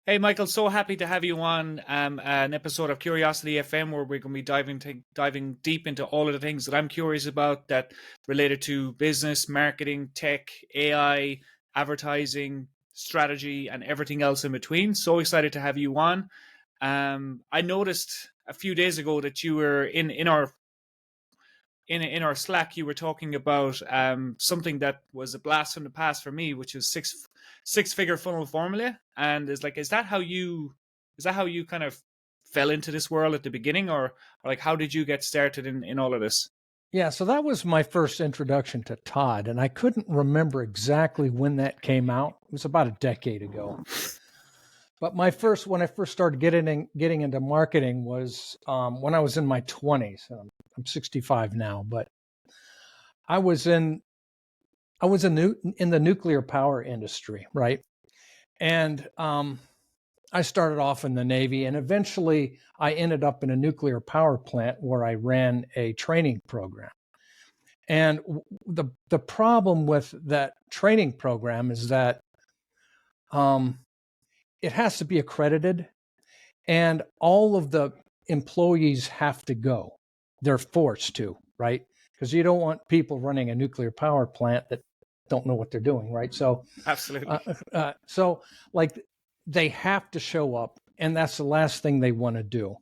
Hey, Michael, so happy to have you on an episode of Curiosity FM where we're going to be diving deep into all of the things that I'm curious about that related to business, marketing, tech, AI, advertising, strategy, and everything else in between. So excited to have you on. I noticed a few days ago that you were in our Slack. You were talking about something that was a blast from the past for me, which is six figure funnel formula. And is that how you kind of fell into this world at the beginning, or like how did you get started in all of this? Yeah, so that was my first introduction to Todd, and I couldn't remember exactly when that came out. It was about a decade ago. But when I first started getting into marketing was when I was in my 20s. I'm 65 now, but I was in in the nuclear power industry, right? And I started off in the Navy, and eventually I ended up in a nuclear power plant where I ran a training program. And the problem with that training program is that um, it has to be accredited, and all of the employees have to go. They're forced to, right? Because you don't want people running a nuclear power plant that don't know what they're doing, right? Uh, Absolutely. so like they have to show up, and that's the last thing they want to do,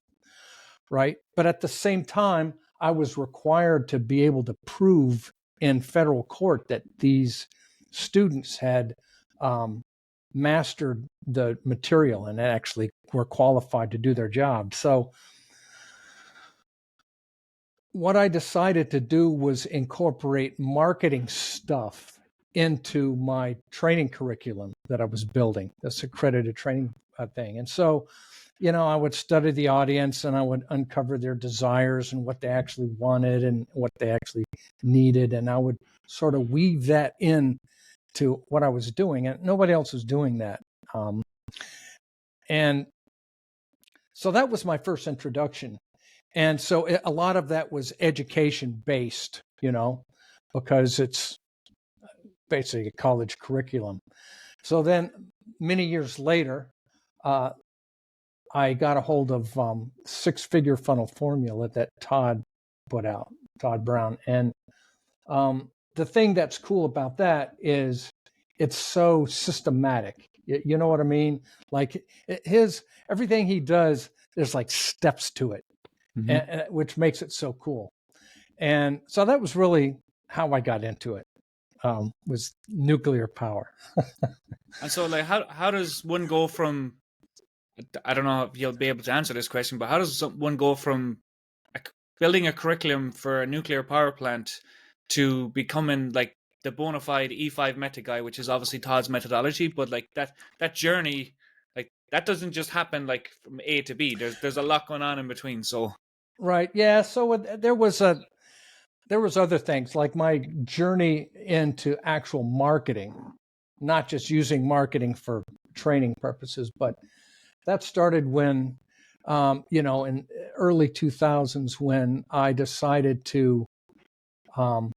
right? But at the same time, I was required to be able to prove in federal court that these students had um, mastered the material and actually were qualified to do their job. So, what I decided to do was incorporate marketing stuff into my training curriculum that I was building, this accredited training thing. And so, I would study the audience and I would uncover their desires and what they actually wanted and what they actually needed. And I would sort of weave that in to what I was doing. And nobody else was doing that. And so that was my first introduction. And so a lot of that was education based, because it's basically a college curriculum. So then many years later, uh, I got a hold of Six Figure Funnel Formula that Todd put out, Todd Brown. And the thing that's cool about that is it's so systematic. You know what I mean? Like everything he does, there's like steps to it, Hmm. which makes it so cool. And so that was really how I got into it. Was nuclear power. And so, like, how does one go from? I don't know if you'll be able to answer this question, but how does one go from a, building a curriculum for a nuclear power plant to becoming like the bona fide E5 method guy, which is obviously Todd's methodology, but like that journey, like that doesn't just happen like from A to B. There's a lot going on in between. So Right. Yeah. So there was other things like my journey into actual marketing, not just using marketing for training purposes, but that started when, in early 2000s when I decided um,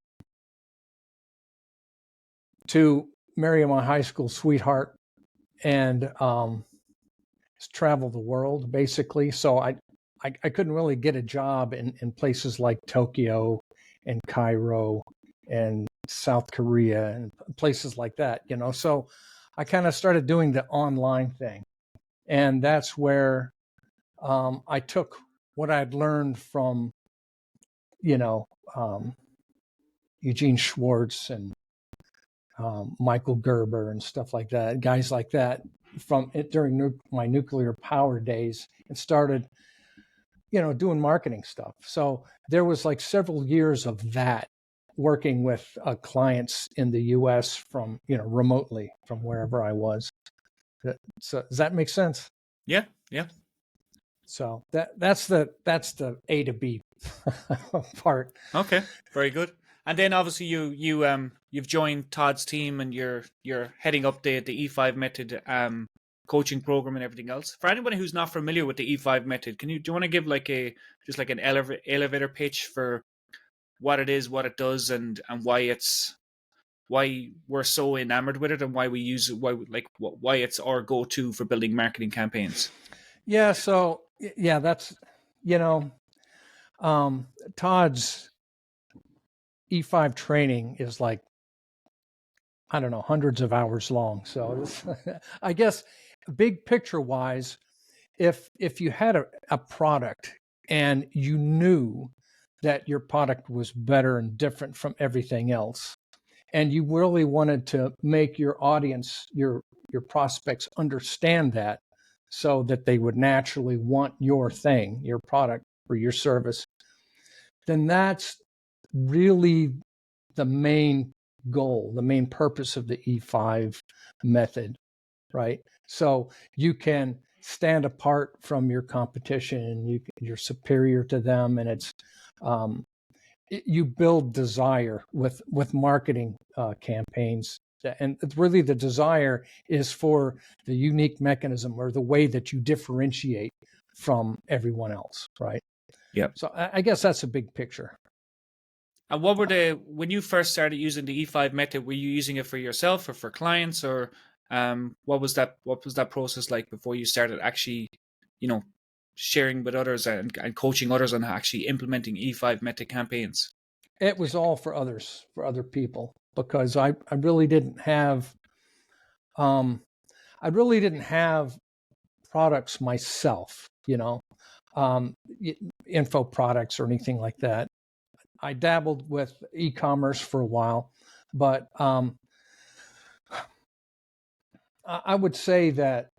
to marry my high school sweetheart and travel the world basically. So I couldn't really get a job in places like Tokyo and Cairo and South Korea and places like that. So I kind of started doing the online thing. And that's where I took what I'd learned from, you know, um, Eugene Schwartz and Michael Gerber and stuff like that, guys like that from it during my nuclear power days and started, doing marketing stuff. So there was like several years of that working with clients in the US from, remotely from wherever I was. So does that make sense? yeah, yeah, So that's the A to B part. okay, very good. And then obviously you've joined Todd's team and you're heading up the E5 method coaching program and everything else. For anybody who's not familiar with the E5 method, do you want to give like a just like an elevator pitch for what it is, what it does, and why it's why we're so enamored with it and why we use it, why it's our go-to for building marketing campaigns. Yeah. So yeah, that's, you know, Todd's E5 training is like, I don't know, hundreds of hours long. So I guess big picture wise, if you had a product and you knew that your product was better and different from everything else, and you really wanted to make your audience, your prospects understand that, so that they would naturally want your thing, your product or your service, then that's really the main goal, the main purpose of the E5 method, right? So you can stand apart from your competition, you're superior to them, and it's you build desire with marketing campaigns, and really the desire is for the unique mechanism or the way that you differentiate from everyone else, right? Yeah. So I guess that's a big picture. And when you first started using the E5 method, were you using it for yourself or for clients, or what was that process like before you started actually, you know, sharing with others and coaching others on actually implementing E5 method campaigns? It was all for others, for other people, because I really didn't have um, I really didn't have products myself, um, info products or anything like that. I dabbled with e-commerce for a while, but I would say that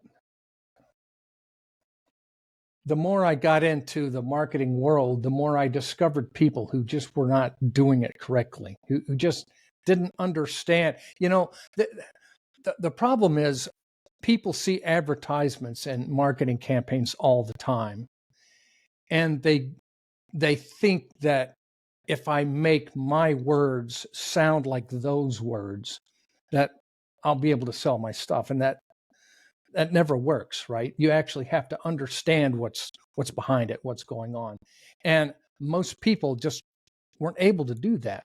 the more I got into the marketing world, the more I discovered people who just were not doing it correctly, who just didn't understand. The problem is people see advertisements and marketing campaigns all the time, and they think that if I make my words sound like those words, that I'll be able to sell my stuff, and that never works, right? You actually have to understand what's behind it, what's going on. And most people just weren't able to do that.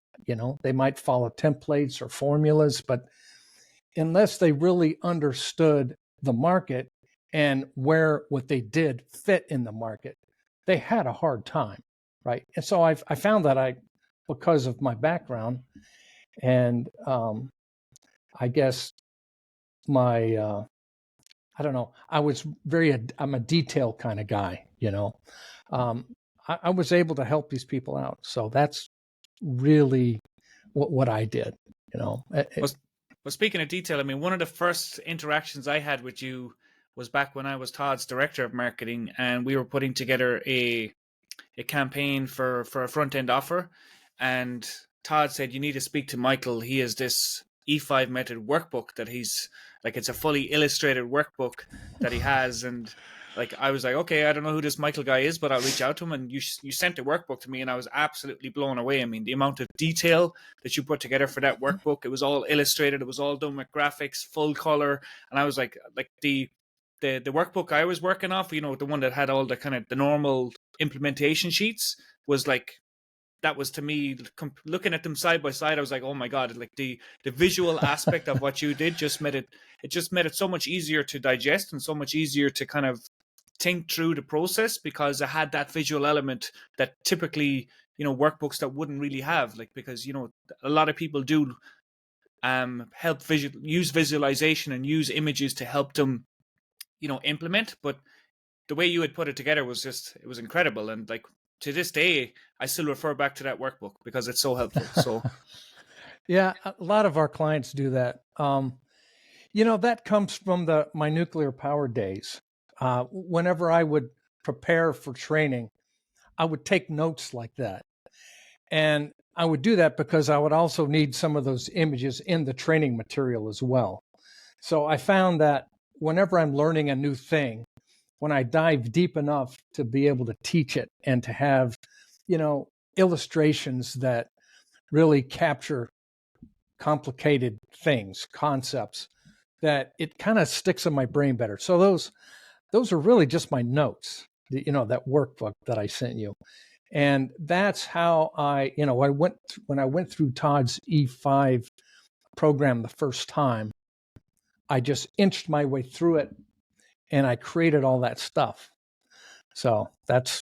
They might follow templates or formulas, but unless they really understood the market and where what they did fit in the market, they had a hard time, right? And so I found that because of my background, and I guess my I don't know, I'm a detail kind of guy, um, I was able to help these people out. So that's really what I did, Well, speaking of detail, I mean, one of the first interactions I had with you was back when I was Todd's director of marketing, and we were putting together a campaign for a front end offer. And Todd said, "You need to speak to Michael. He has this E5 method workbook that he's like, it's a fully illustrated workbook that he has." And like, I was like, okay, I don't know who this Michael guy is, but I'll reach out to him. And you sent the workbook to me, and I was absolutely blown away. I mean, the amount of detail that you put together for that workbook, it was all illustrated. It was all done with graphics, full color. And I was like the workbook I was working off, the one that had all the kind of the normal implementation sheets, was like, that was to me, looking at them side by side, I was like, oh my god, like the visual aspect of what you did just made it so much easier to digest and so much easier to kind of think through the process, because it had that visual element that typically workbooks that wouldn't really have, like, because a lot of people do help use visualization and use images to help them implement, but the way you had put it together it was incredible. And like, to this day, I still refer back to that workbook because it's so helpful. So Yeah, a lot of our clients do that. That comes from my nuclear power days. Whenever I would prepare for training, I would take notes like that. And I would do that because I would also need some of those images in the training material as well. So I found that whenever I'm learning a new thing, when I dive deep enough to be able to teach it and to have, illustrations that really capture complicated things, concepts, that it kind of sticks in my brain better. So those are really just my notes, that workbook that I sent you. And that's how when I went through Todd's E5 program the first time. I just inched my way through it, and I created all that stuff. So that's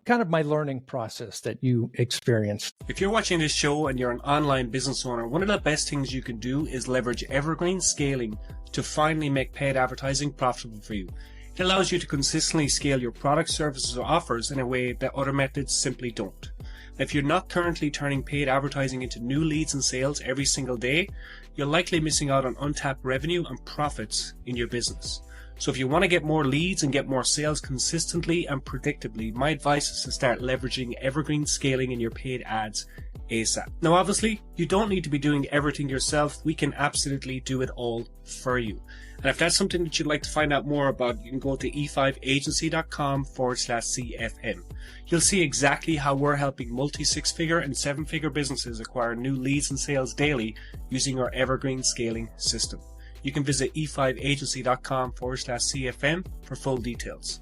kind of my learning process that you experienced. If you're watching this show and you're an online business owner, one of the best things you can do is leverage evergreen scaling to finally make paid advertising profitable for you. It allows you to consistently scale your products, services, or offers in a way that other methods simply don't. If you're not currently turning paid advertising into new leads and sales every single day, you're likely missing out on untapped revenue and profits in your business. So if you want to get more leads and get more sales consistently and predictably, my advice is to start leveraging evergreen scaling in your paid ads ASAP. Now, obviously, you don't need to be doing everything yourself. We can absolutely do it all for you. And if that's something that you'd like to find out more about, you can go to e5agency.com/CFM. You'll see exactly how we're helping multi-six-figure and seven-figure businesses acquire new leads and sales daily using our evergreen scaling system. You can visit e5agency.com/CFM for full details.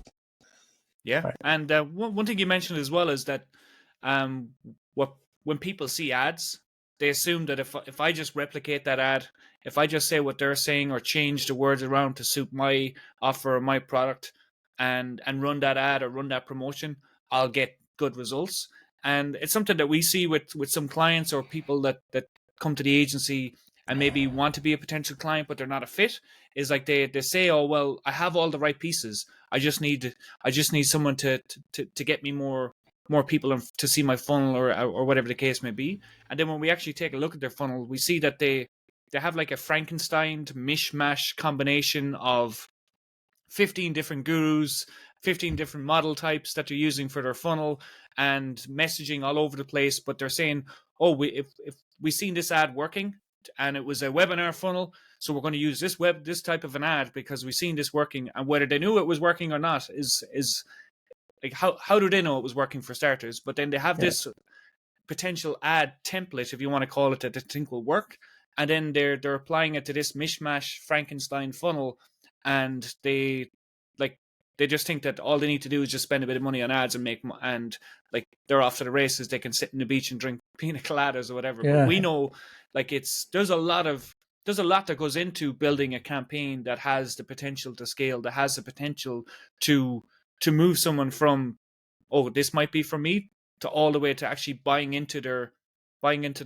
Yeah. Right. And one thing you mentioned as well is that when people see ads, they assume that if I just replicate that ad, if I just say what they're saying or change the words around to suit my offer or my product and run that ad or run that promotion, I'll get good results. And it's something that we see with some clients or people that come to the agency and maybe want to be a potential client, but they're not a fit, is like they say, oh, well, I have all the right pieces. I just need someone to get me more people to see my funnel or whatever the case may be. And then when we actually take a look at their funnel, we see that they have like a Frankenstein mishmash combination of 15 different gurus, 15 different model types that they're using for their funnel and messaging all over the place. But they're saying, oh, if we seen this ad working, and it was a webinar funnel, so we're going to use this type of an ad because we've seen this working. And whether they knew it was working or not is like, how do they know it was working, for starters? But then they have this potential ad template, if you want to call it, that they think will work, and then they're applying it to this mishmash Frankenstein funnel, and they just think that all they need to do is just spend a bit of money on ads and like they're off to the races. They can sit on the beach and drink pina coladas or whatever. But we know, like, there's a lot that goes into building a campaign that has the potential to scale, that has the potential to move someone from, oh, this might be for me, to all the way to actually buying into the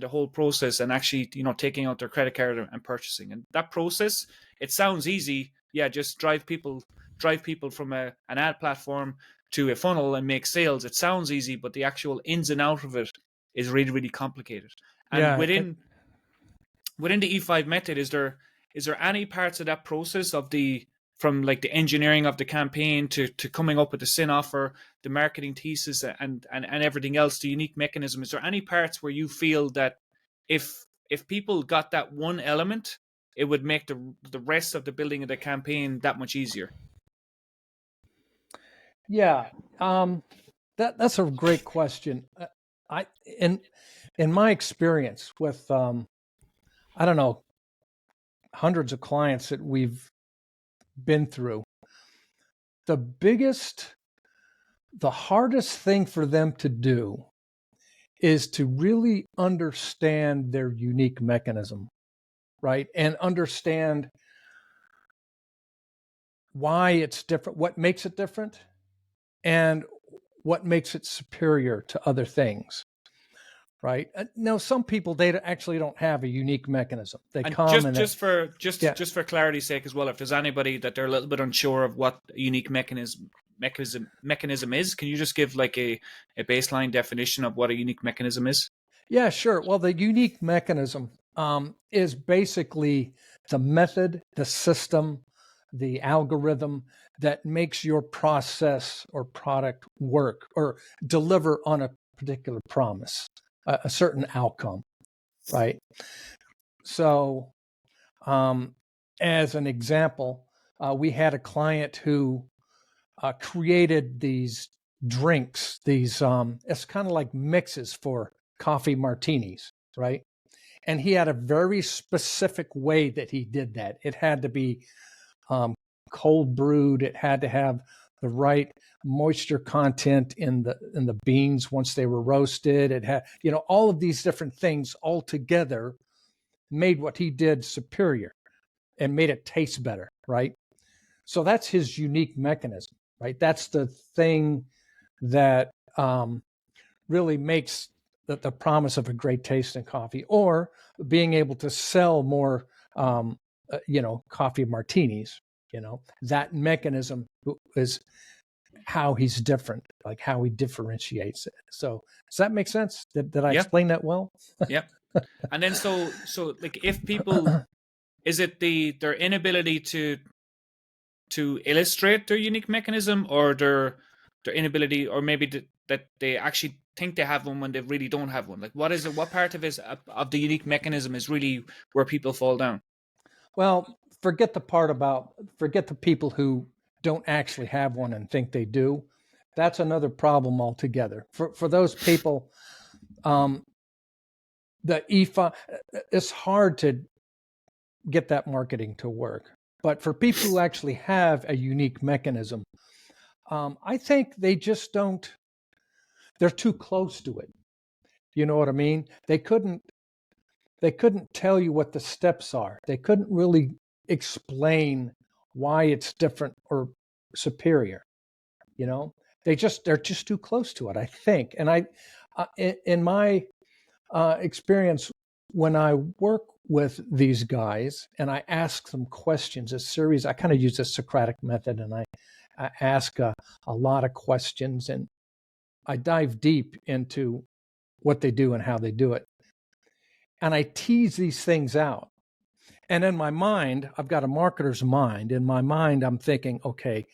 whole process and actually, taking out their credit card and purchasing. And that process, it sounds easy. Yeah, just drive people from an ad platform to a funnel and make sales. It sounds easy, but the actual ins and outs of it is really, really complicated. And within the E5 method, is there any parts of that process from like the engineering of the campaign to coming up with the SIN offer, the marketing thesis, and everything else, the unique mechanism? Is there any parts where you feel that if people got that one element, it would make the rest of the building of the campaign that much easier? Yeah, that's a great question. In my experience with hundreds of clients that we've been through, the hardest thing for them to do is to really understand their unique mechanism, right? And understand why it's different, what makes it different, and what makes it superior to other things, right? Now, some people, they actually don't have a unique mechanism. They come just for clarity's sake as well, if there's anybody that they're a little bit unsure of what a unique mechanism is, can you just give like a baseline definition of what a unique mechanism is? Yeah, sure. Well, the unique mechanism is basically the method, the system, the algorithm that makes your process or product work or deliver on a particular promise, a certain outcome, right? So, as an example, we had a client who created these drinks, it's kind of like mixes for coffee martinis, right? And he had a very specific way that he did that. It had to be cold brewed. It had to have the right moisture content in the beans once they were roasted. It had, all of these different things all together made what he did superior and made it taste better, right? So that's his unique mechanism, right? That's the thing that really makes the promise of a great tasting coffee, or being able to sell more, coffee martinis. That mechanism is how he's different, like how he differentiates it. So does that make sense? Did I explain that well? Yeah. And then so like, if people, is it their inability to illustrate their unique mechanism, or their inability, or maybe that they actually think they have one when they really don't have one? Like, what is it? What part of the unique mechanism is really where people fall down? Well, forget the people who don't actually have one and think they do. That's another problem altogether. For those people, the EFA, it's hard to get that marketing to work. But for people who actually have a unique mechanism, I think they just don't, they're too close to it. You know what I mean? They couldn't tell you what the steps are. They couldn't really explain why it's different or superior. They're just too close to it, I think. And in my experience, when I work with these guys and I ask them questions, I kind of use the Socratic method, and I ask a lot of questions, and I dive deep into what they do and how they do it. And I tease these things out. And in my mind, I've got a marketer's mind. In my mind, I'm thinking, okay,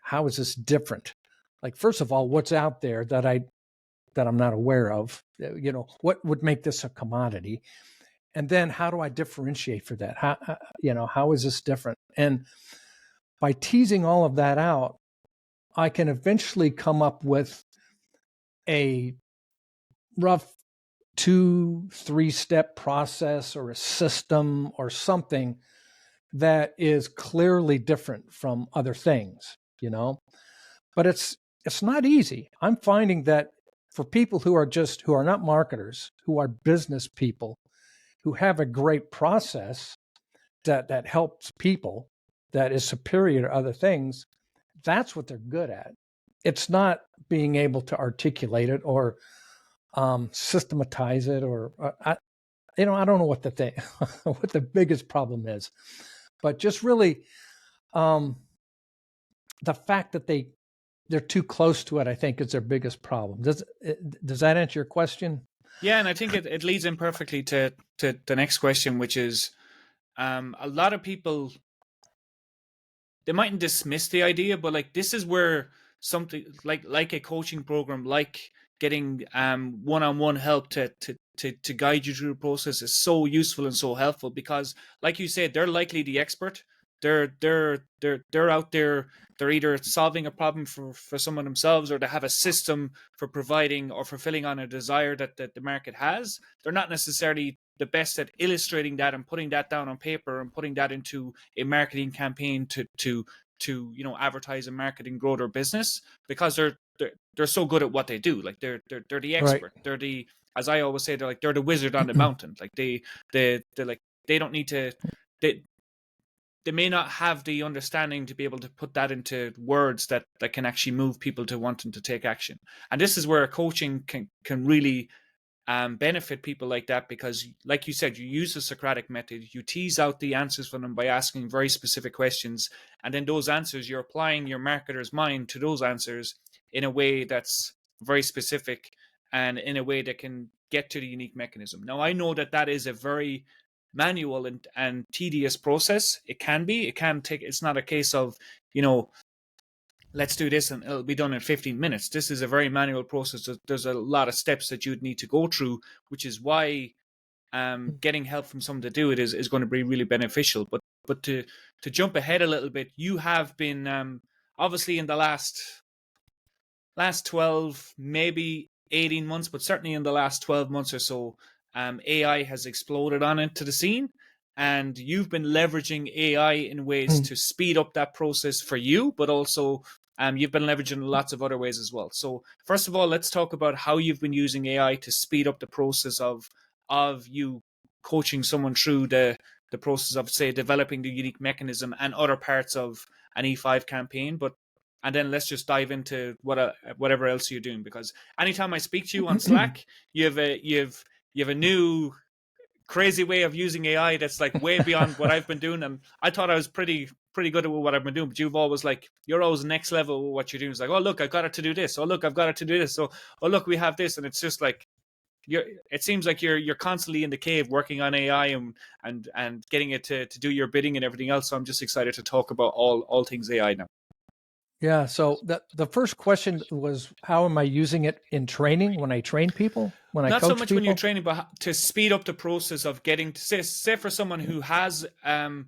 how is this different? Like, first of all, what's out there that I'm not aware of? What would make this a commodity? And then how do I differentiate for that? How is this different? And by teasing all of that out, I can eventually come up with a rough 2-3 step process or a system or something that is clearly different from other things, but it's not easy. I'm finding that for people who are not marketers, who are business people, who have a great process that helps people, that is superior to other things, that's what they're good at. It's not being able to articulate it or systematize it, or I don't know what what the biggest problem is, but just really the fact that they're too close to it, I think, is their biggest problem. Does that answer your question? Yeah, and I think it leads in perfectly to the next question, which is, a lot of people, they mightn't dismiss the idea, but like, this is where something like a coaching program, like getting one-on-one help to guide you through the process, is so useful and so helpful, because like you said, they're likely the expert. They're out there. They're either solving a problem for someone themselves, or they have a system for providing or fulfilling on a desire that the market has. They're not necessarily the best at illustrating that and putting that down on paper and putting that into a marketing campaign to advertise and market and grow their business, because they're so good at what they do. Like, they're the expert. Right. They're the, as I always say, they're the wizard on the mountain. Like, they don't need to, they may not have the understanding to be able to put that into words that can actually move people to wanting to take action. And this is where coaching can really benefit people like that, because like you said, you use the Socratic method, you tease out the answers for them by asking very specific questions, and then those answers, you're applying your marketer's mind to those answers in a way that's very specific and in a way that can get to the unique mechanism. Now, I know that is a very manual and tedious process. It can take, it's not a case of, let's do this and it'll be done in 15 minutes. This is a very manual process. There's a lot of steps that you'd need to go through, which is why getting help from someone to do it is going to be really beneficial. But to jump ahead a little bit, you have been obviously in the last 12, maybe 18 months, but certainly in the last 12 months or so, AI has exploded onto the scene. And you've been leveraging AI in ways to speed up that process for you, but also you've been leveraging lots of other ways as well. So first of all, let's talk about how you've been using AI to speed up the process of you coaching someone through the process of, say, developing the unique mechanism and other parts of an E5 campaign. And then let's just dive into whatever else you're doing, because anytime I speak to you on Slack, you have a new crazy way of using AI that's like way beyond what I've been doing. And I thought I was pretty good at what I've been doing, but you're always next level with what you're doing. It's like, oh look, I've got it to do this. Oh look, I've got it to do this. So oh look, we have this, and it's just like it seems like you're constantly in the cave working on AI and getting it to do your bidding and everything else. So I'm just excited to talk about all things AI now. Yeah. So the first question was, how am I using it in training when I train people? When I coach people? Not so much when you're training, but to speed up the process of getting to say for someone who has a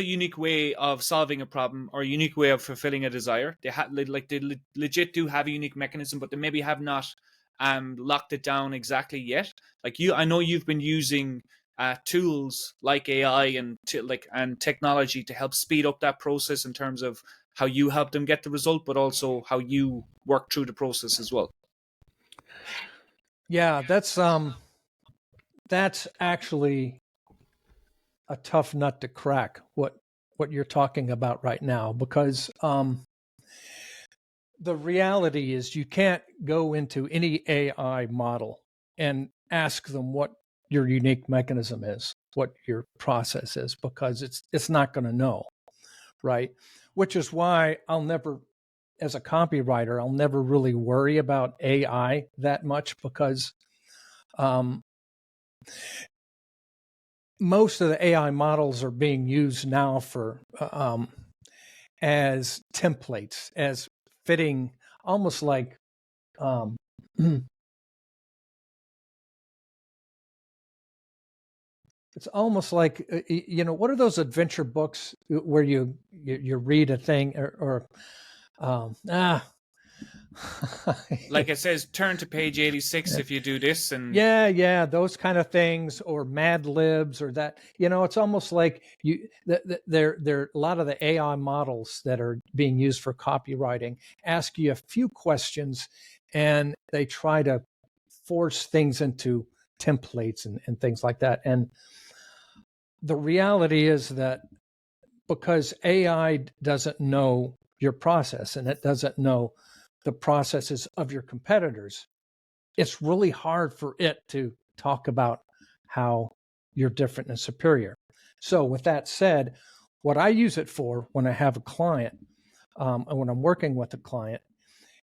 unique way of solving a problem or a unique way of fulfilling a desire. They legit do have a unique mechanism, but they maybe have not locked it down exactly yet. Like I know you've been using tools like AI and technology to help speed up that process in terms of how you help them get the result, but also how you work through the process as well. Yeah, that's actually a tough nut to crack, what you're talking about right now, because the reality is you can't go into any AI model and ask them what your unique mechanism is, what your process is, because it's not going to know, right? Which is why I'll never, as a copywriter, I'll never really worry about AI that much, because most of the AI models are being used now for as templates, as fitting, almost like it's almost like, what are those adventure books where you read a thing or like it says, turn to page 86 if you do this, and yeah, those kind of things, or Mad Libs, or that. It's almost like there a lot of the AI models that are being used for copywriting ask you a few questions, and they try to force things into templates and things like that. And the reality is that because AI doesn't know your process and it doesn't know the processes of your competitors, it's really hard for it to talk about how you're different and superior. So with that said, what I use it for when I have a client, and when I'm working with a client,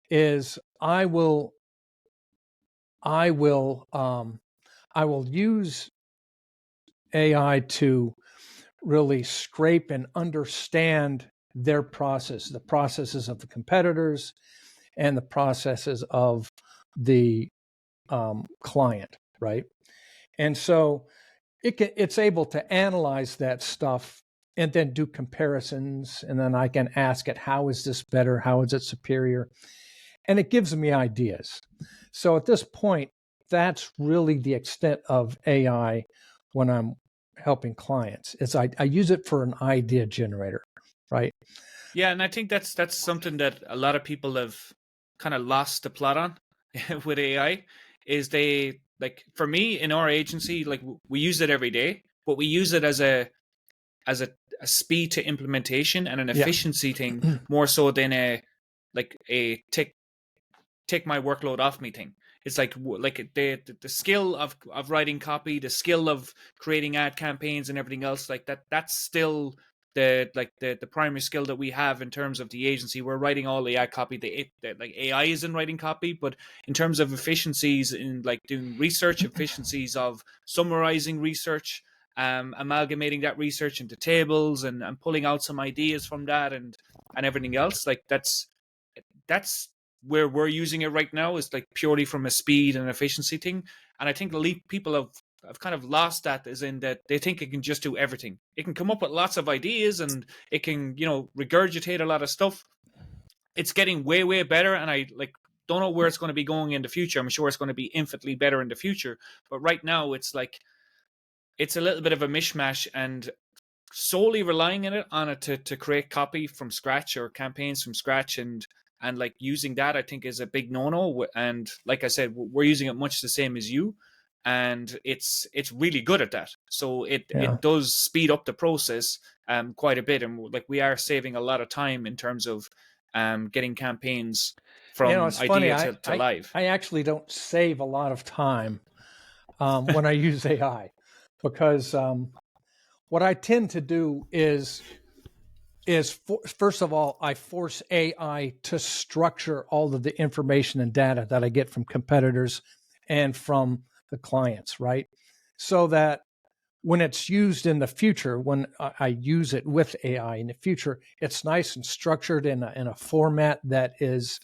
is I will use AI to really scrape and understand their process, the processes of the competitors and the processes of the client, right? And so it's able to analyze that stuff and then do comparisons. And then I can ask it, how is this better? How is it superior? And it gives me ideas. So at this point, that's really the extent of AI when I'm helping clients. I use it for an idea generator, right? Yeah, and I think that's something that a lot of people have kind of lost the plot on with AI. Is they, like, for me in our agency, like, we use it every day, but we use it as a speed to implementation and an efficiency thing more so than a take my workload off me thing. It's like the skill of writing copy, the skill of creating ad campaigns and everything else like that. That's still the primary skill that we have in terms of the agency. We're writing all the ad copy. The AI is in writing copy, but in terms of efficiencies in like doing research, efficiencies of summarizing research, amalgamating that research into tables and pulling out some ideas from that and everything else, like that's where we're using it right now, is like purely from a speed and efficiency thing. And I think people have kind of lost that, as in that they think it can just do everything. It can come up with lots of ideas and it can, regurgitate a lot of stuff. It's getting way, way better. And I don't know where it's going to be going in the future. I'm sure it's going to be infinitely better in the future. But right now it's it's a little bit of a mishmash, and solely relying on it to create copy from scratch or campaigns from scratch and like using that, I think, is a big no-no. And like I said, we're using it much the same as you. and it's really good at that. So Yeah. it does speed up the process quite a bit, and like we are saving a lot of time in terms of getting campaigns from It's funny. idea to live. I actually don't save a lot of time when I use AI, because what I tend to do is first of all, I force AI to structure all of the information and data that I get from competitors and from the clients, right? So that when it's used in the future, when I use it with AI in the future, it's nice and structured in a format that is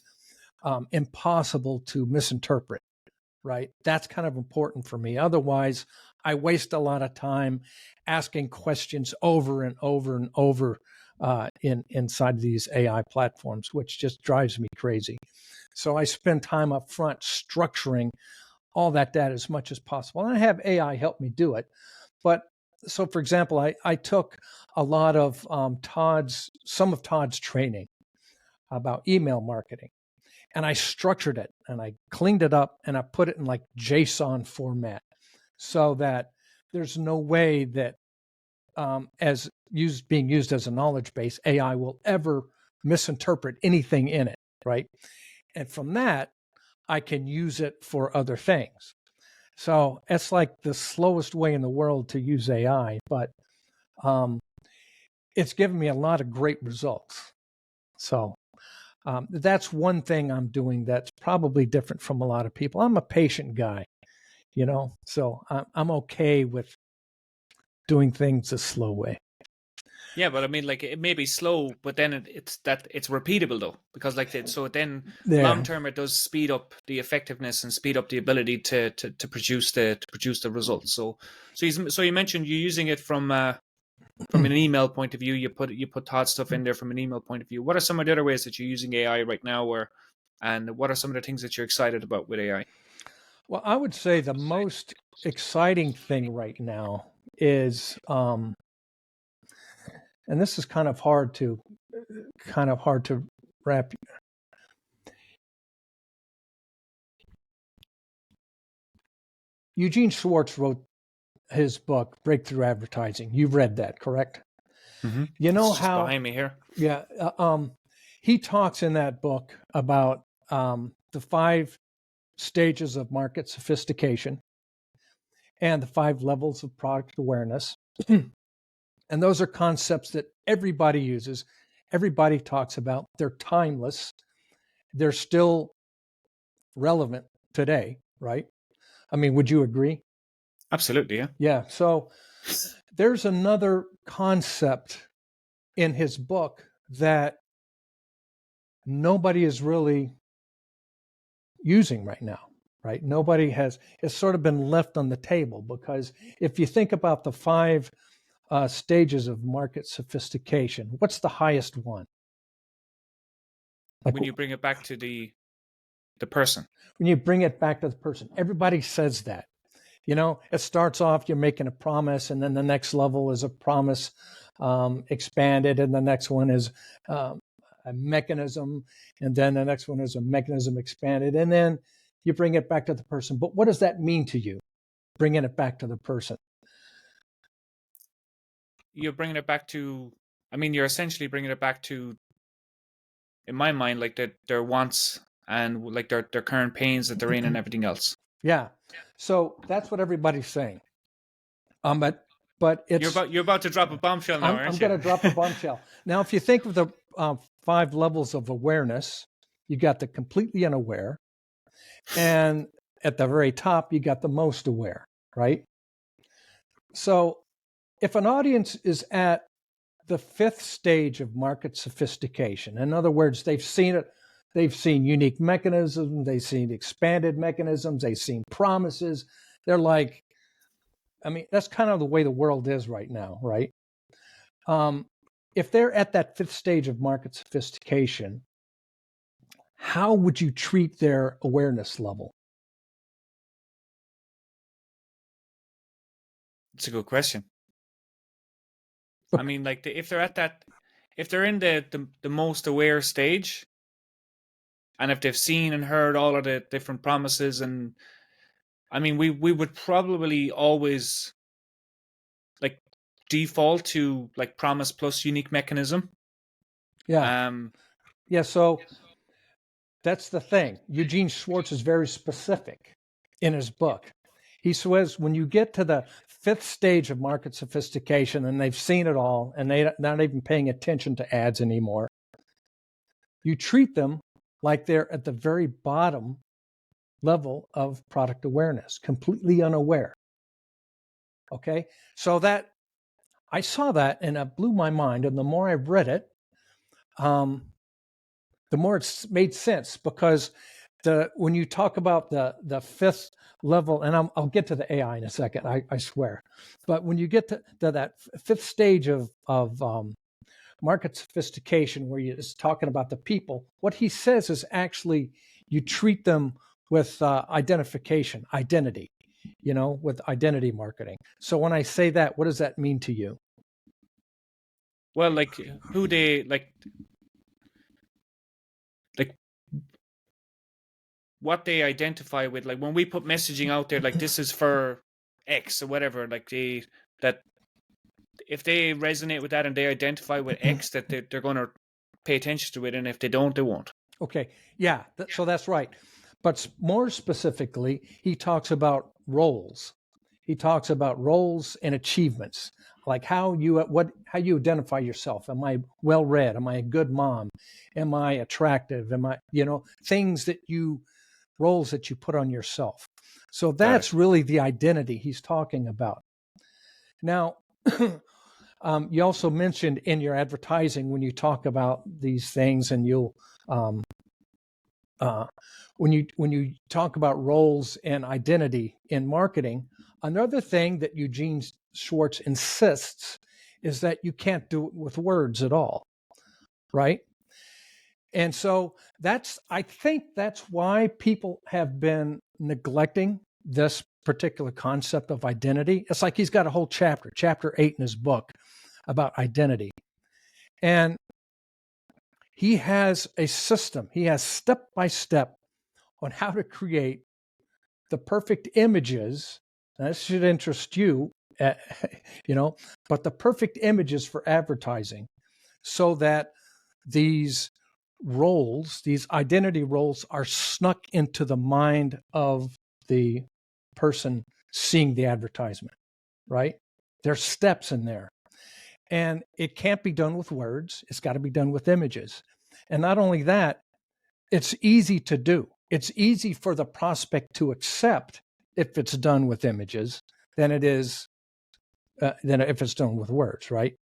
impossible to misinterpret, right? That's kind of important for me. Otherwise, I waste a lot of time asking questions over and over and over inside these AI platforms, which just drives me crazy. So I spend time up front structuring all that data as much as possible. And I have AI help me do it. But so, for example, I took a lot of some of Todd's training about email marketing, and I structured it and I cleaned it up and I put it in like JSON format so that there's no way that being used as a knowledge base, AI will ever misinterpret anything in it, right? And from that, I can use it for other things. So it's like the slowest way in the world to use AI, but it's given me a lot of great results. So that's one thing I'm doing that's probably different from a lot of people. I'm a patient guy, so I'm okay with doing things the slow way. Yeah, but I mean, like it may be slow, but then it's repeatable though, because like so then long term it does speed up the effectiveness and speed up the ability to produce the results. So you mentioned you're using it from an email point of view. You put Todd stuff in there from an email point of view. What are some of the other ways that you're using AI right now, and what are some of the things that you're excited about with AI? Well, I would say the most exciting thing right now is, and this is kind of hard to wrap. Eugene Schwartz wrote his book, Breakthrough Advertising. You've read that, correct? Mm-hmm. You know it's how behind me here. Yeah, he talks in that book about the 5 stages of market sophistication and the 5 levels of product awareness. And those are concepts that everybody uses, everybody talks about. They're timeless. They're still relevant today, right? I mean, would you agree? Absolutely, yeah. Yeah. So there's another concept in his book that nobody is really using right now, right? Nobody has, it's sort of been left on the table, because if you think about the 5 stages of market sophistication, what's the highest one? When you bring it back to the person. When you bring it back to the person, everybody says that. It starts off, you're making a promise, and then the next level is a promise expanded, and the next one is a mechanism, and then the next one is a mechanism expanded, and then you bring it back to the person. But what does that mean to you, bringing it back to the person? You're bringing it back to, you're essentially bringing it back to, in my mind, like their wants and like their current pains that they're in and everything else. Yeah. So that's what everybody's saying. But it's you're about to drop a bombshell now, aren't you? I'm going to drop a bombshell. Now, if you think of the 5 levels of awareness, you got the completely unaware, and at the very top, you got the most aware, right? So if an audience is at the 5th stage of market sophistication, in other words, they've seen unique mechanisms, they've seen expanded mechanisms, they've seen promises. They're like, that's kind of the way the world is right now, right? If they're at that 5th stage of market sophistication, how would you treat their awareness level? It's a good question. If they're in the most aware stage, and if they've seen and heard all of the different promises and I mean, we would probably always like default to like promise plus unique mechanism. Yeah. Um, Yeah. So that's the thing. Eugene Schwartz is very specific in his book. He says when you get to the fifth stage of market sophistication and they've seen it all and they're not even paying attention to ads anymore, you treat them like they're at the very bottom level of product awareness, completely unaware. Okay. So that I saw that and it blew my mind. And the more I read it, the more it's made sense, because when you talk about the fifth level, and I'll get to the AI in a second, I swear, but when you get to that fifth stage of market sophistication, where you're just talking about the people, what he says is actually you treat them with identity, with identity marketing. So when I say that, what does that mean to you? well, like who they like what they identify with. Like when we put messaging out there, like this is for X or whatever, like that if they resonate with that and they identify with X, that they're going to pay attention to it, and if they don't, they won't. Okay, yeah, so that's right. But more specifically, he talks about roles. He talks about roles and achievements, like how you identify yourself. Am I well read? Am I a good mom? Am I attractive? Am I, things that roles that you put on yourself. So that's really the identity he's talking about. Now, you also mentioned in your advertising, when you talk about these things, and you'll when you talk about roles and identity in marketing, another thing that Eugene Schwartz insists is that you can't do it with words at all, right? And so I think that's why people have been neglecting this particular concept of identity. It's like he's got a whole chapter 8 in his book about identity. And he has a system. He has step by step on how to create the perfect images. That should interest you, but the perfect images for advertising, so that these roles, these identity roles, are snuck into the mind of the person seeing the advertisement, right? There's steps in there. And it can't be done with words. It's got to be done with images. And not only that, it's easy to do. It's easy for the prospect to accept if it's done with images than it is than if it's done with words, right?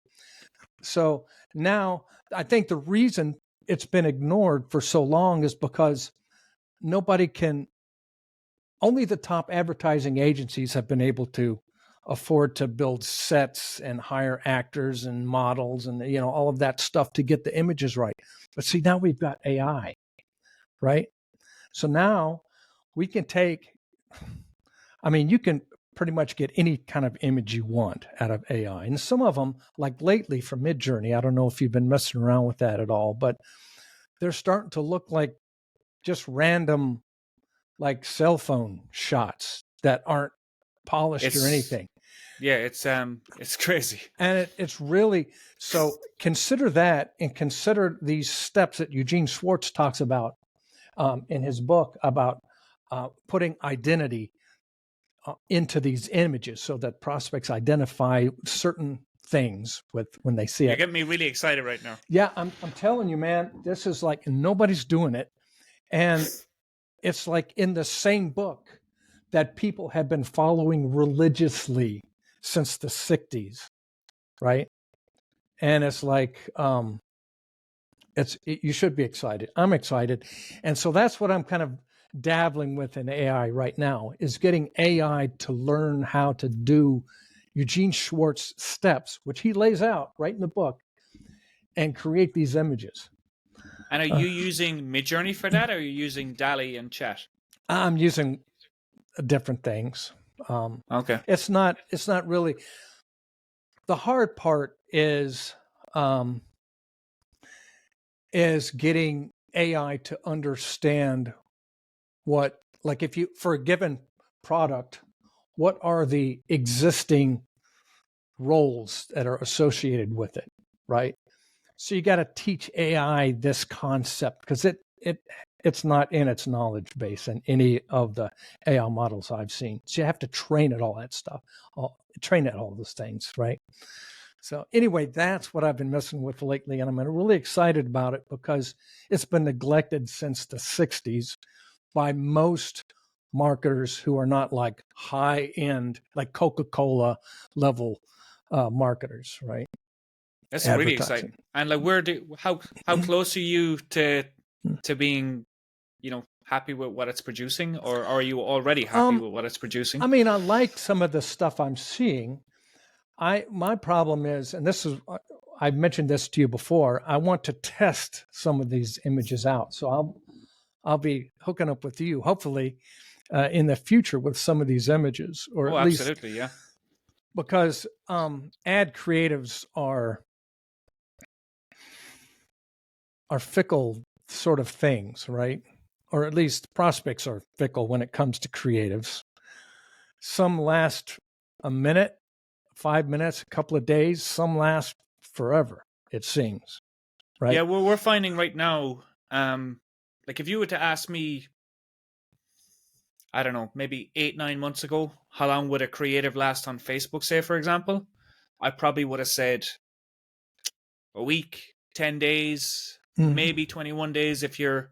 So now I think the reason it's been ignored for so long is because only the top advertising agencies have been able to afford to build sets and hire actors and models and all of that stuff to get the images right. But see, now we've got AI, right? So now we can you can pretty much get any kind of image you want out of AI. And some of them, like lately from Midjourney, I don't know if you've been messing around with that at all, but they're starting to look like just random, like cell phone shots that aren't polished or anything. Yeah, it's crazy. And it's really, so consider that, and consider these steps that Eugene Schwartz talks about in his book about putting identity into these images so that prospects identify certain things when they see it. You're getting me really excited right now. Yeah, I'm telling you, man, this is like nobody's doing it. And it's like in the same book that people have been following religiously since the 60s, right? And it's like, you should be excited. I'm excited. And so that's what I'm kind of dabbling with in AI right now, is getting AI to learn how to do Eugene Schwartz steps, which he lays out right in the book, and create these images. And are you using Midjourney for that, or are you using DALL-E and Chat? I'm using different things. Okay. It's not really, the hard part is getting AI to understand what, like, if you, for a given product, what are the existing roles that are associated with it, right? So you got to teach AI this concept because it's not in its knowledge base in any of the AI models I've seen. So you have to train it all that stuff, train it all those things, right? So anyway, that's what I've been messing with lately, and I'm really excited about it because it's been neglected since the 60s by most marketers who are not like high end, like Coca-Cola level marketers, right? That's really exciting. And like, how close are you to being, happy with what it's producing, or are you already happy with what it's producing? I mean, I like some of the stuff I'm seeing. My problem is, and this is, I've mentioned this to you before, I want to test some of these images out. So I'll be hooking up with you, hopefully, in the future with some of these images, or at least, absolutely, yeah. Because ad creatives are fickle sort of things, right? Or at least prospects are fickle when it comes to creatives. Some last a minute, 5 minutes, a couple of days. Some last forever, it seems, right? Yeah, we're finding right now, like if you were to ask me, I don't know, maybe 8-9 months ago, how long would a creative last on Facebook, say, for example, I probably would have said a week, 10 days, maybe 21 days if you're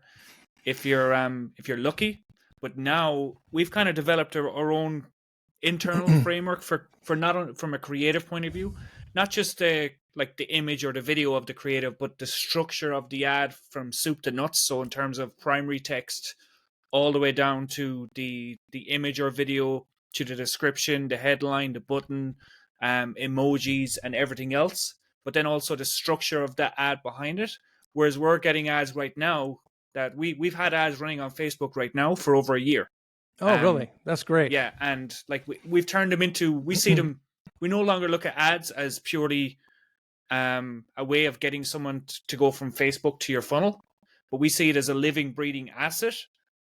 lucky. But now we've kind of developed our own internal framework for not only from a creative point of view, not just like the image or the video of the creative, but the structure of the ad from soup to nuts. So in terms of primary text, all the way down to the image or video, to the description, the headline, the button, emojis, and everything else. But then also the structure of the ad behind it. Whereas we're getting ads right now that we've had ads running on Facebook right now for over a year. Oh, really? That's great. Yeah, and like we've turned them into, we see them, we no longer look at ads as purely a way of getting someone to go from Facebook to your funnel, but we see it as a living, breathing asset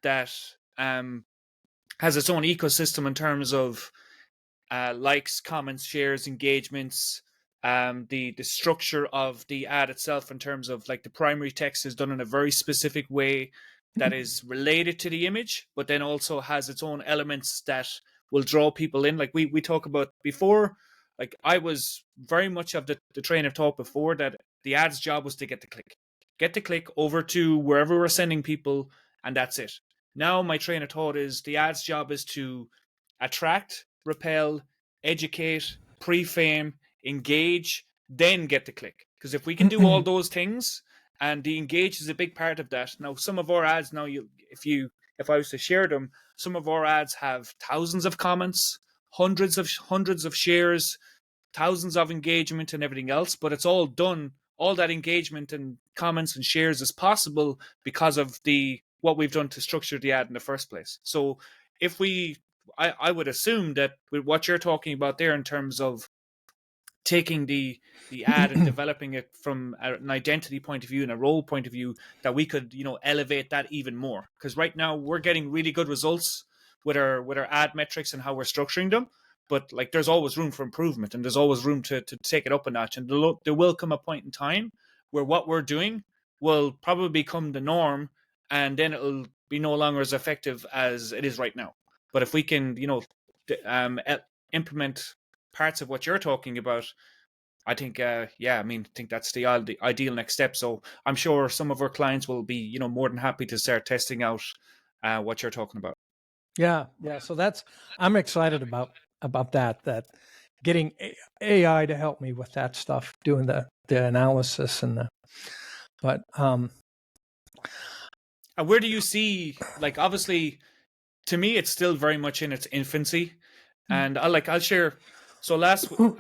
that has its own ecosystem in terms of likes, comments, shares, engagements, the structure of the ad itself in terms of like the primary text is done in a very specific way that is related to the image, but then also has its own elements that will draw people in. Like we talk about before, like I was very much of the train of thought before that the ad's job was to get the click over to wherever we're sending people, and that's it. Now my train of thought is the ad's job is to attract, repel, educate, pre-fame, engage, then get the click. Because if we can do all those things, and the engage is a big part of that. Now, some of our ads, now if I was to share them, some of our ads have thousands of comments, hundreds of shares, thousands of engagement, and everything else. But it's all done. All that engagement and comments and shares is possible because of what we've done to structure the ad in the first place. So, I would assume that with what you're talking about there in terms of taking the ad and developing it from an identity point of view and a role point of view, that we could elevate that even more, because right now we're getting really good results with our ad metrics and how we're structuring them, but like there's always room for improvement, and there's always room to take it up a notch, and there will come a point in time where what we're doing will probably become the norm, and then it'll be no longer as effective as it is right now. But if we can implement parts of what you're talking about, I think, I think that's the ideal next step. So I'm sure some of our clients will be, more than happy to start testing out what you're talking about. Yeah. So I'm excited about that getting AI to help me with that stuff, doing the analysis and but and where do you see, like, obviously, to me, it's still very much in its infancy, and I'll share. So last week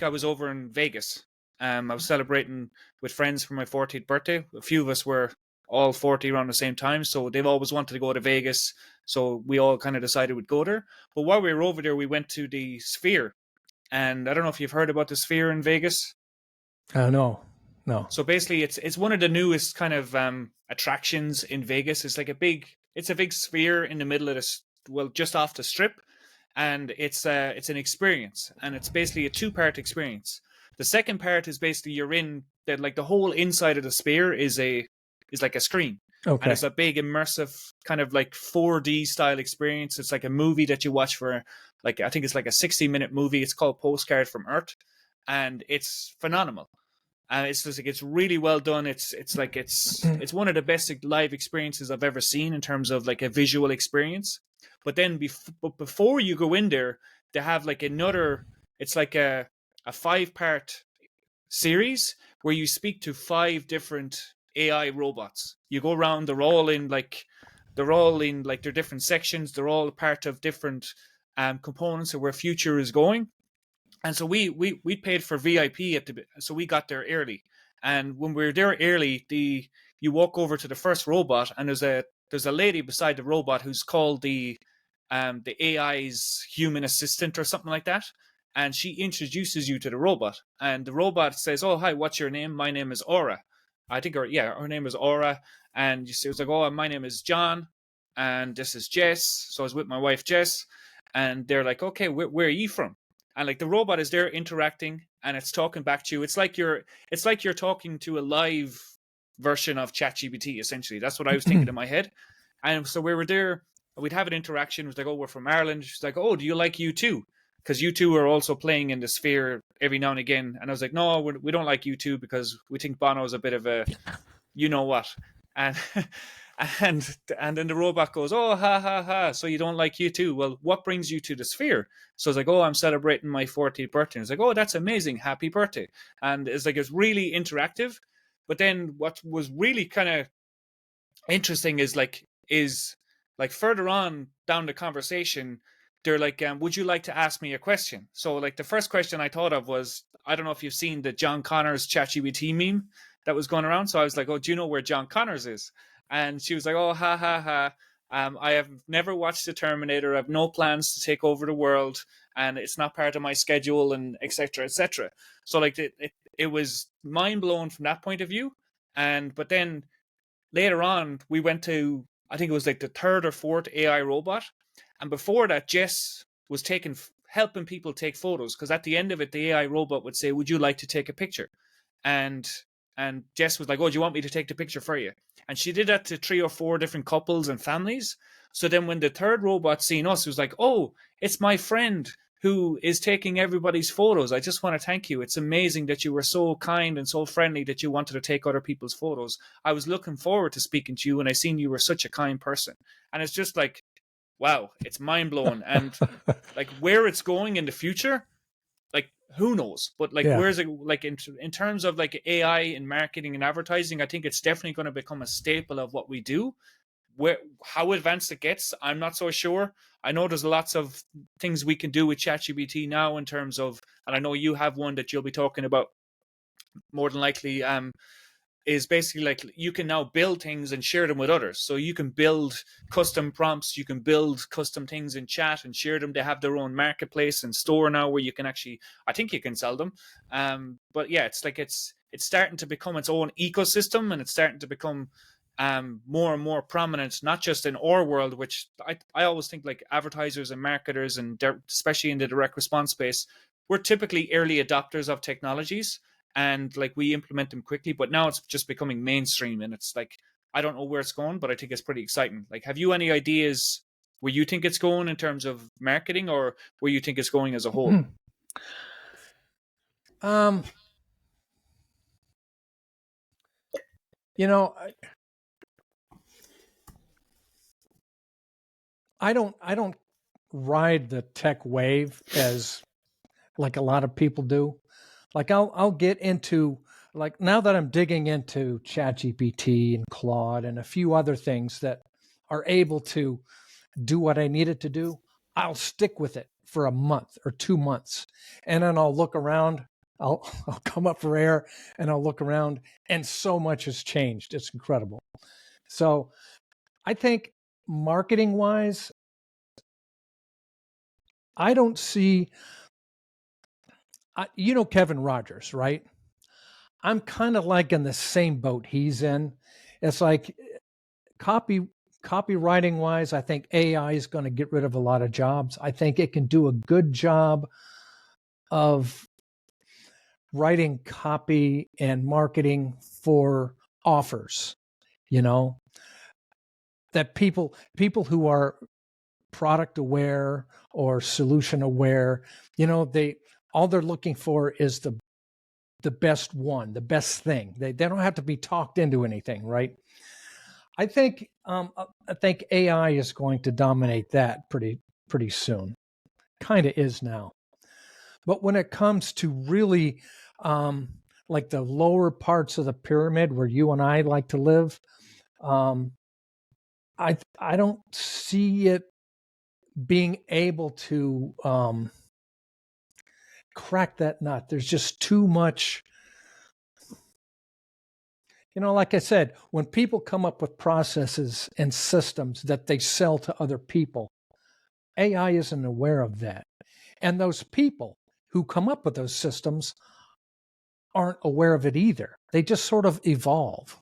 I was over in Vegas. I was celebrating with friends for my 40th birthday. A few of us were all 40 around the same time, so they've always wanted to go to Vegas. So we all kind of decided we'd go there. But while we were over there, we went to the Sphere. And I don't know if you've heard about the Sphere in Vegas. No. So basically, it's one of the newest kind of attractions in Vegas. It's like a big it's a big sphere in the middle of this, well, just off the strip, and it's an experience, and it's basically a 2-part experience. The second part is basically you're in that, like the whole inside of the sphere is like a screen. And Okay. it's a big immersive kind of like 4D style experience. It's like a movie that you watch for, like, I think it's like a 60-minute movie. It's called Postcard from Earth, and it's phenomenal. It's just like, it's really well done. It's one of the best live experiences I've ever seen in terms of like a visual experience. But then before you go in there, they have like another. It's like a 5-part series where you speak to 5 different AI robots. You go around. They're all in like their different sections. They're all part of different components of where future is going. And so we paid for VIP so we got there early. And when we were there early, you walk over to the first robot, and there's a lady beside the robot who's called the AI's human assistant or something like that. And she introduces you to the robot, and the robot says, "Oh, hi, what's your name?" "My name is Aura." I think her name is Aura. And it was like, "Oh, my name is John, and this is Jess." So I was with my wife Jess, and they're like, "Okay, where are you from?" And like the robot is there interacting, and it's talking back to you. It's like you're talking to a live version of ChatGPT, essentially. That's what I was thinking in my head. And so we were there, we'd have an interaction. It was like, "Oh, we're from Ireland." She's like, "Oh, do you like U2? Because U2 are also playing in the sphere every now and again." And I was like, "No, we don't like U2 because we think Bono's a bit of a you know what." And and then the robot goes, "Oh, ha ha ha, so you don't like U2? Well, what brings you to the sphere?" So it's like, "Oh, I'm celebrating my 40th birthday." And it's like, "Oh, that's amazing, happy birthday." And it's like, it's really interactive. But then what was really kind of interesting is further on down the conversation, they're like, "Would you like to ask me a question?" So like the first question I thought of was, I don't know if you've seen the John Connors ChatGPT meme that was going around. So I was like, "Oh, do you know where John Connors is?" And she was like, "Oh, ha ha ha. I have never watched The Terminator. I have no plans to take over the world, and it's not part of my schedule," and etc. etc. So like it was mind blowing from that point of view. But then later on, we went to, I think it was like the 3rd or 4th AI robot. And before that, Jess was helping people take photos, because at the end of it, the AI robot would say, "Would you like to take a picture?" And Jess was like, "Oh, do you want me to take the picture for you?" And she did that to 3 or 4 different couples and families. So then when the 3rd robot seen us, it was like, "Oh, it's my friend who is taking everybody's photos. I just want to thank you. It's amazing that you were so kind and so friendly that you wanted to take other people's photos. I was looking forward to speaking to you, and I seen you were such a kind person." And it's just like, wow, it's mind blowing. And like where it's going in the future, like who knows? But like, Yeah. where's it, like in terms of like AI in marketing and advertising, I think it's definitely going to become a staple of what we do. How advanced it gets, I'm not so sure. I know there's lots of things we can do with ChatGPT now in terms of, and I know you have one that you'll be talking about more than likely, is basically like you can now build things and share them with others. So you can build custom prompts, you can build custom things in chat and share them. They have their own marketplace and store now where you can actually, I think you can sell them. But yeah, it's like it's starting to become its own ecosystem, and it's starting to become more and more prominent, not just in our world, which I always think like advertisers and marketers, and especially in the direct response space, we're typically early adopters of technologies, and like we implement them quickly. But now it's just becoming mainstream, and it's like, I don't know where it's going, but I think it's pretty exciting. Like, have you any ideas where you think it's going in terms of marketing, or where you think it's going as a whole? You know, I don't ride the tech wave as like a lot of people do. Like I'll get into, like, now that I'm digging into ChatGPT and Claude and a few other things that are able to do what I need it to do, I'll stick with it for a month or 2 months. And then I'll look around, I'll come up for air, and I'll look around, and so much has changed. It's incredible. So I think marketing wise, I don't see, you know, Kevin Rogers, right? I'm kind of like in the same boat he's in. It's like, copy copywriting wise, I think AI is going to get rid of a lot of jobs. I think it can do a good job of writing copy and marketing for offers, you know, that people who are product aware or solution aware, you know, all they're looking for is the best one, the best thing. They don't have to be talked into anything, right? I think AI is going to dominate that pretty soon. Kind of is now. But when it comes to really like the lower parts of the pyramid where you and I like to live, I don't see it being able to crack that nut. There's just too much. You know, like I said, when people come up with processes and systems that they sell to other people, AI isn't aware of that. And those people who come up with those systems aren't aware of it either. They just sort of evolve.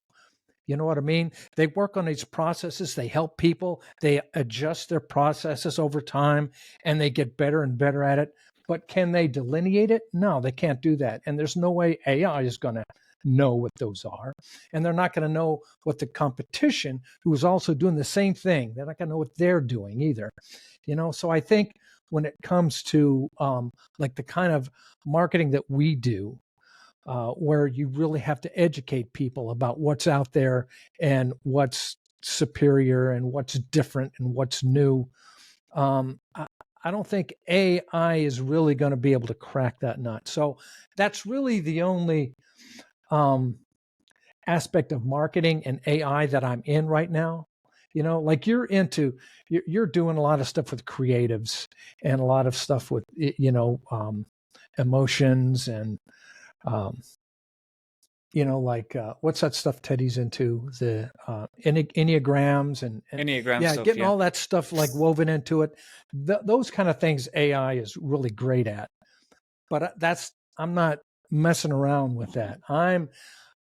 You know what I mean? They work on these processes, they help people, they adjust their processes over time, and they get better and better at it. But can they delineate it? No, they can't do that. And there's no way AI is going to know what those are. And they're not going to know what the competition, who is also doing the same thing, they're not going to know what they're doing either. You know, so I think when it comes to like the kind of marketing that we do, where you really have to educate people about what's out there and what's superior and what's different and what's new. I don't think AI is really going to be able to crack that nut. So that's really the only aspect of marketing and AI that I'm in right now. You know, like you're doing a lot of stuff with creatives and a lot of stuff with, you know, emotions and, you know, like what's that stuff Teddy's into? The enneagrams and Enneagram yeah, stuff, getting all that stuff like woven into it. Those kind of things AI is really great at. But I'm not messing around with that. I'm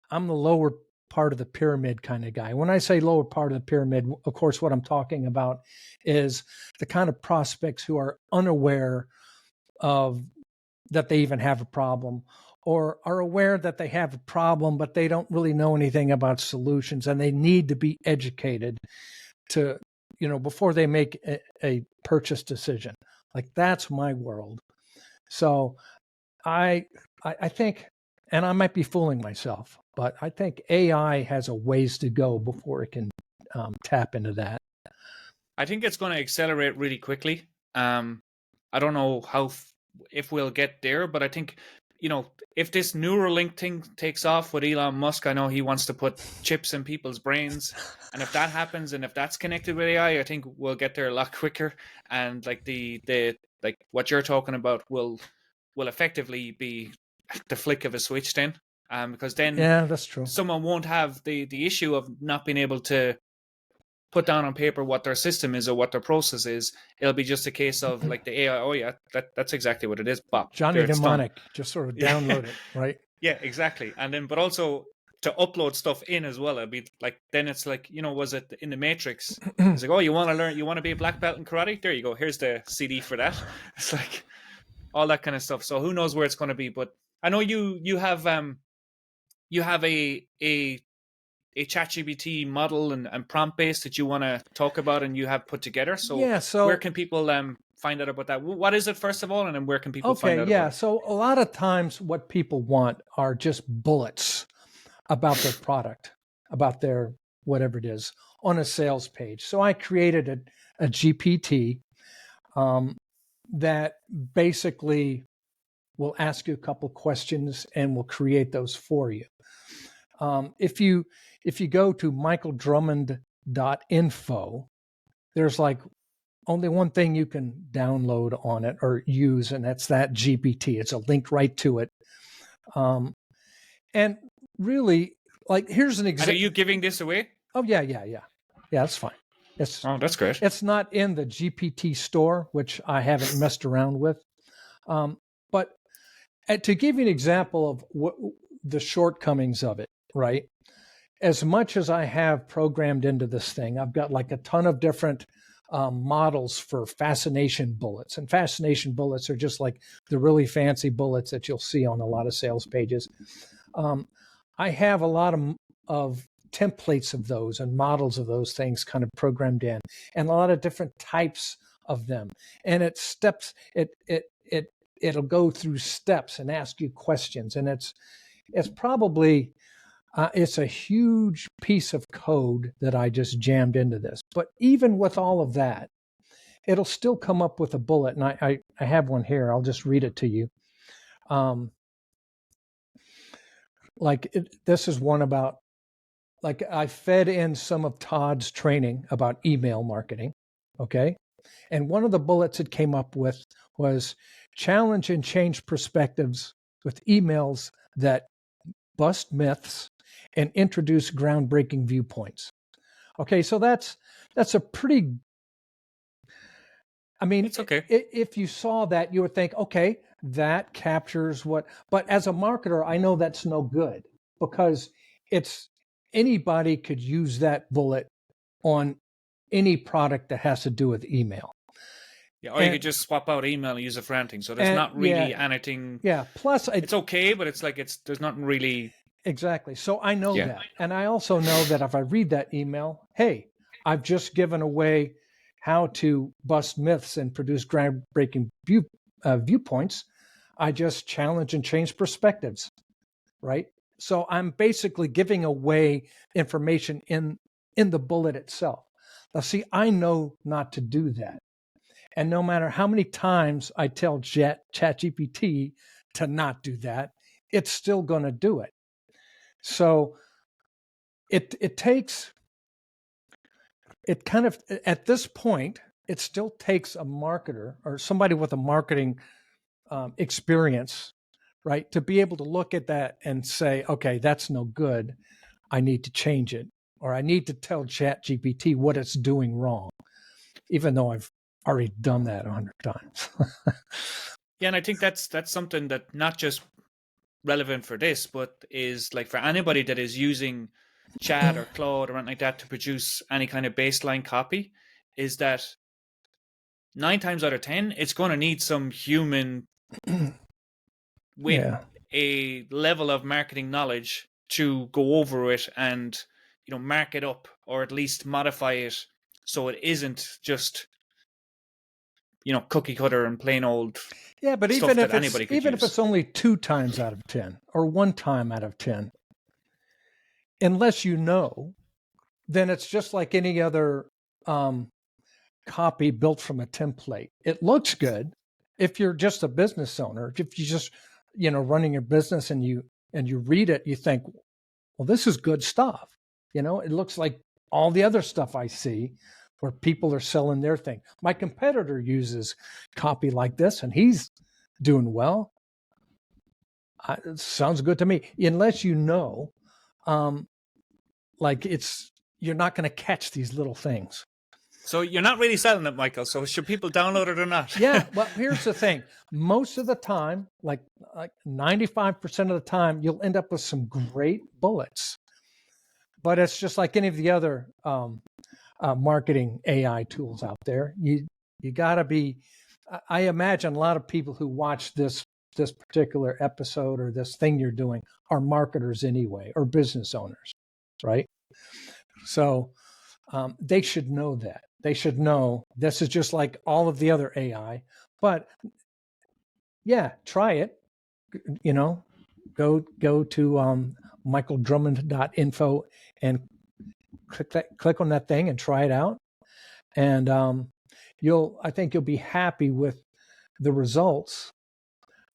the lower part of the pyramid kind of guy. When I say lower part of the pyramid, of course, what I'm talking about is the kind of prospects who are unaware of that they even have a problem, or are aware that they have a problem, but they don't really know anything about solutions, and they need to be educated to, you know, before they make a purchase decision. Like that's my world. So I think, and I might be fooling myself, but I think AI has a ways to go before it can tap into that. I think it's going to accelerate really quickly. I don't know if we'll get there, but I think, you know, if this Neuralink thing takes off with Elon Musk, I know he wants to put chips in people's brains, and if that happens, and if that's connected with AI, I think we'll get there a lot quicker. And like the like what you're talking about will effectively be the flick of a switch then, because then yeah, that's true. Someone won't have the issue of not being able to put down on paper what their system is or what their process is. It'll be just a case of like the AI, oh yeah, that's exactly what it is. Bop, Johnny Mnemonic, just sort of download it, right? Yeah, exactly. And then, but also to upload stuff in as well. It'll be like, then it's like, you know, was it in the Matrix? It's like, oh, you want to be a black belt in karate? There you go. Here's the CD for that. It's like all that kind of stuff. So who knows where it's going to be? But I know you have a ChatGPT model and prompt base that you want to talk about and you have put together. So, yeah, so where can people find out about that? What is it, first of all, and then where can people find out about it? So a lot of times what people want are just bullets about their product, about their whatever it is on a sales page. So I created a GPT that basically will ask you a couple questions and will create those for you. If you go to michaeldrummond.info, there's like only one thing you can download on it or use, and that's that GPT. It's a link right to it. And really, like, here's an example. Are you giving this away? Oh, yeah. That's fine. That's great. It's not in the GPT store, which I haven't messed around with. But to give you an example of what the shortcomings of it, right? as much as I have programmed into this thing, I've got like a ton of different models for fascination bullets. And fascination bullets are just like the really fancy bullets that you'll see on a lot of sales pages. I have a lot of templates of those and models of those things kind of programmed in, and a lot of different types of them. And it'll go through steps and ask you questions. And it's probably it's a huge piece of code that I just jammed into this. But even with all of that, it'll still come up with a bullet. And I have one here. I'll just read it to you. This is one about, like, I fed in some of Todd's training about email marketing. Okay. And one of the bullets it came up with was challenge and change perspectives with emails that bust myths and introduce groundbreaking viewpoints. Okay, so that's a pretty, I mean, It's okay. If you saw that, you would think, okay, that captures what, but as a marketer, I know that's no good, because anybody could use that bullet on any product that has to do with email. Yeah, or you could just swap out email and use it for anything. So there's not really anything. Yeah. Plus, it's okay, but it's like there's nothing really. Exactly. So I know that. And I also know that if I read that email, hey, I've just given away how to bust myths and produce groundbreaking viewpoints. I just challenge and change perspectives, right? So I'm basically giving away information in the bullet itself. Now, see, I know not to do that. And no matter how many times I tell ChatGPT to not do that, it's still going to do it. So it takes, it kind of, at this point, it still takes a marketer or somebody with a marketing experience, right, to be able to look at that and say, okay, that's no good. I need to change it, or I need to tell ChatGPT what it's doing wrong, even though I've already done that 100 times. Yeah, and I think that's something that not just relevant for this, but is like for anybody that is using Chat or Claude or anything like that to produce any kind of baseline copy, is that 9 times out of 10, it's going to need some human with a level of marketing knowledge to go over it and, mark it up, or at least modify it so it isn't just, cookie cutter and plain old. Yeah, but even if it's only 2 times out of 10 or 1 time out of 10, unless you know, then it's just like any other copy built from a template. It looks good if you're just a business owner. If you just running your business and you read it, you think, well, this is good stuff. It looks like all the other stuff I see where people are selling their thing. My competitor uses copy like this, and he's doing well. It sounds good to me, unless you're not going to catch these little things. So you're not really selling it, Michael. So should people download it or not? Yeah. Well, here's the thing. Most of the time, like 95% of the time, you'll end up with some great bullets. But it's just like any of the other marketing AI tools out there. You got to be. I imagine a lot of people who watch this particular episode or this thing you're doing are marketers anyway, or business owners, right? So they should know that. They should know this is just like all of the other AI. But yeah, try it. Go to michaeldrummond.info and click on that thing and try it out. And I think you'll be happy with the results.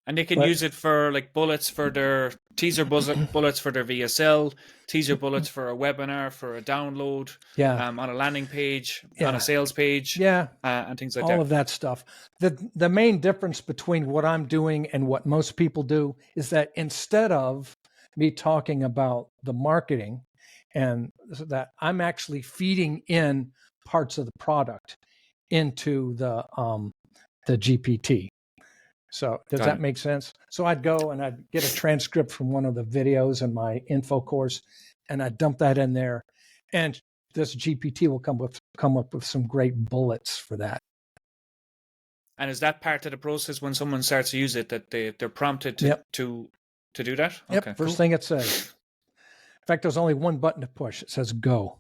And they can use it for like bullets for their teaser bullets for their VSL, teaser bullets for a webinar, for a download, on a landing page, on a sales page, and things like that. All of that stuff. The main difference between what I'm doing and what most people do is that instead of me talking about the marketing, and that I'm actually feeding in parts of the product into the GPT. So does Got that it. make sense? So I'd go and I'd get a transcript from one of the videos in my info course, and I'd dump that in there, and this GPT will come up with some great bullets for that. And is that part of the process when someone starts to use it that they're prompted to Yep. to do that? Yep. Okay, First cool. thing it says. In fact, there's only one button to push. It says go.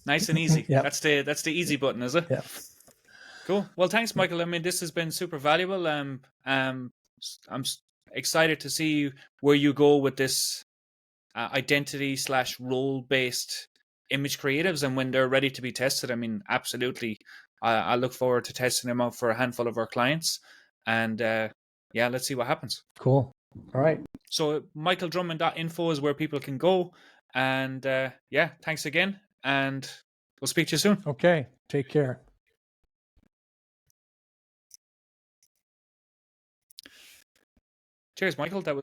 Nice and easy. Yep. That's the easy button, is it? Yeah. Cool. Well, thanks, Michael. I mean, this has been super valuable. I'm excited to see where you go with this identity / role based image creatives, and when they're ready to be tested. I mean, absolutely. I look forward to testing them out for a handful of our clients, and yeah, let's see what happens. Cool. All right. So, michaeldrummond.info is where people can go, and yeah, thanks again, and we'll speak to you soon. Okay. Take care. Cheers, Michael. That was